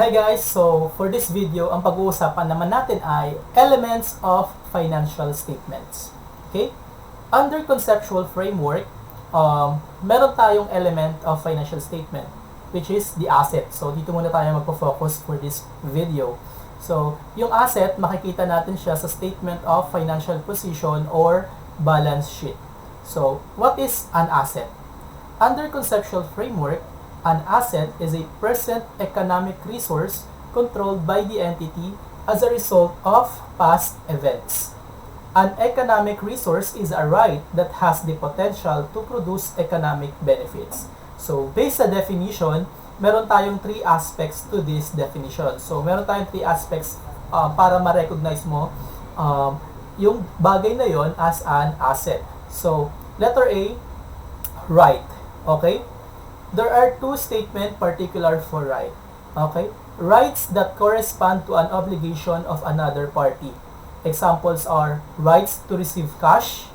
Hi guys! So, for this video, ang pag-uusapan naman natin ay elements of financial statements. Okay? Under conceptual framework, meron tayong element of financial statement, which is the asset. So, dito muna tayo magpo-focus for this video. So, yung asset, makikita natin siya sa statement of financial position or balance sheet. So, what is an asset? Under conceptual framework, an asset is a present economic resource controlled by the entity as a result of past events. An economic resource is a right that has the potential to produce economic benefits. So, based sa definition, meron tayong three aspects to this definition. So, meron tayong three aspects para ma-recognize mo yung bagay na yon as an asset. So, letter A, right. Okay? There are two statements particular for right. Okay? Rights that correspond to an obligation of another party. Examples are rights to receive cash,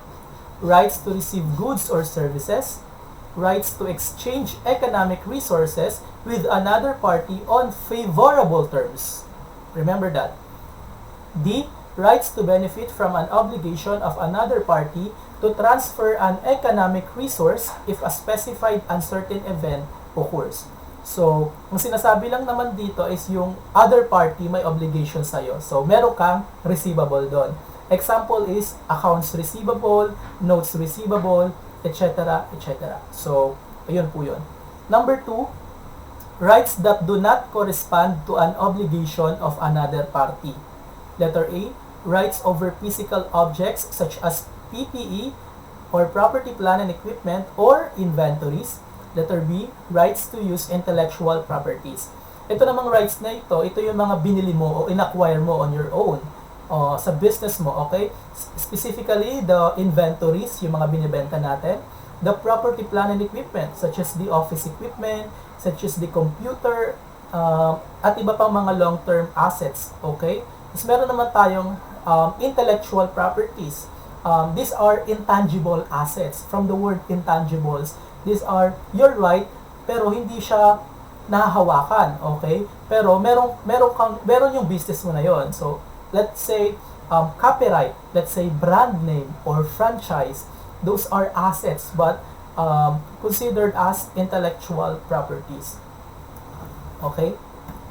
rights to receive goods or services, rights to exchange economic resources with another party on favorable terms. Remember that. D. Rights to benefit from an obligation of another party to transfer an economic resource if a specified uncertain event occurs. So, ang sinasabi lang naman dito is yung other party may obligation sa'yo. So, meron kang receivable doon. Example is accounts receivable, notes receivable, etc. etc. So, ayun po yun. Number 2, rights that do not correspond to an obligation of another party. Letter A, rights over physical objects such as PPE or property, plant and equipment or inventories. Letter B, rights to use intellectual properties. Ito namang rights na ito yung mga binili mo o in-acquire mo on your own sa business mo, okay? Specifically, the inventories, yung mga binibenta natin. The property, plant and equipment such as the office equipment, such as the computer, at iba pang mga long-term assets, okay? Tapos meron naman tayong intellectual properties. These are intangible assets. From the word intangibles, these are your right, pero hindi siya nahahawakan, okay? Pero meron yung business mo na yon. So, let's say copyright, let's say brand name or franchise, those are assets but considered as intellectual properties. Okay?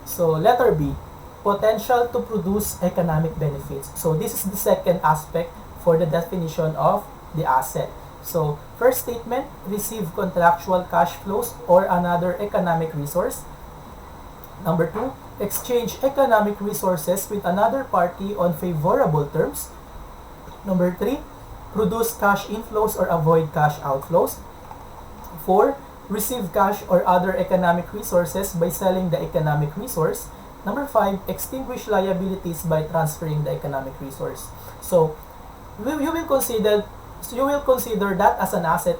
So, letter B, potential to produce economic benefits. So, this is the second aspect for the definition of the asset. So, first statement, receive contractual cash flows or another economic resource. Number 2, exchange economic resources with another party on favorable terms. Number 3, produce cash inflows or avoid cash outflows. 4, receive cash or other economic resources by selling the economic resource. Number 5, extinguish liabilities by transferring the economic resource. So, you will consider that as an asset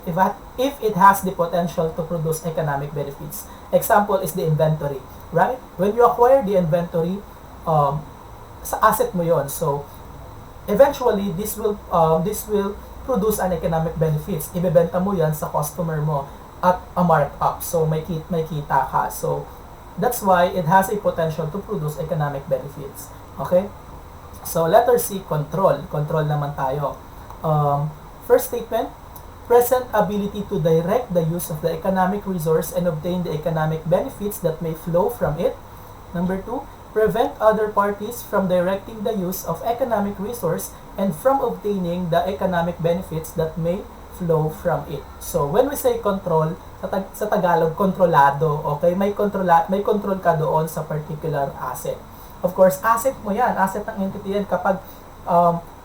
if it has the potential to produce economic benefits. Example is the inventory, right? When you acquire the inventory, sa asset mo yon. So, eventually, this will produce an economic benefits. Ibebenta mo yan sa customer mo at a markup. So, may kita ka. So, that's why it has a potential to produce economic benefits. Okay? So, letter C, control. Control naman tayo. First statement, present ability to direct the use of the economic resource and obtain the economic benefits that may flow from it. Number 2, prevent other parties from directing the use of economic resource and from obtaining the economic benefits that may flow from it. So, when we say control, sa Tagalog, kontrolado, okay? May control ka doon sa particular asset. Of course, asset mo yan. Asset ng entity yan. Kapag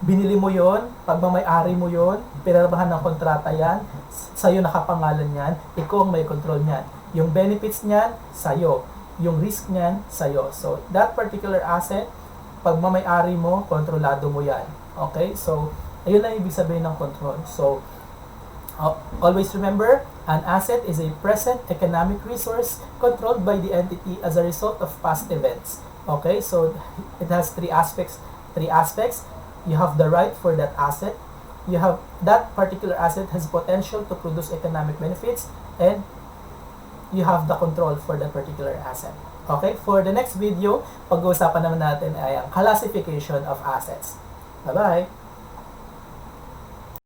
binili mo yon, pagmamay-ari mo yon, pinarbahan ng kontrata yan, sa'yo nakapangalan yan, ikaw ang may control niyan. Yung benefits niyan, sa'yo. Yung risk niyan, sa'yo. So, that particular asset, pagmamay-ari mo, kontrolado mo yan. Okay? So, ayun na ibig sabihin ng control. So, always remember, an asset is a present economic resource controlled by the entity as a result of past events. Okay? So, it has three aspects. You have the right for that asset. You have that particular asset has potential to produce economic benefits, and you have the control for that particular asset. Okay? For the next video, pag-uusapan naman natin ay ang classification of assets. Bye-bye!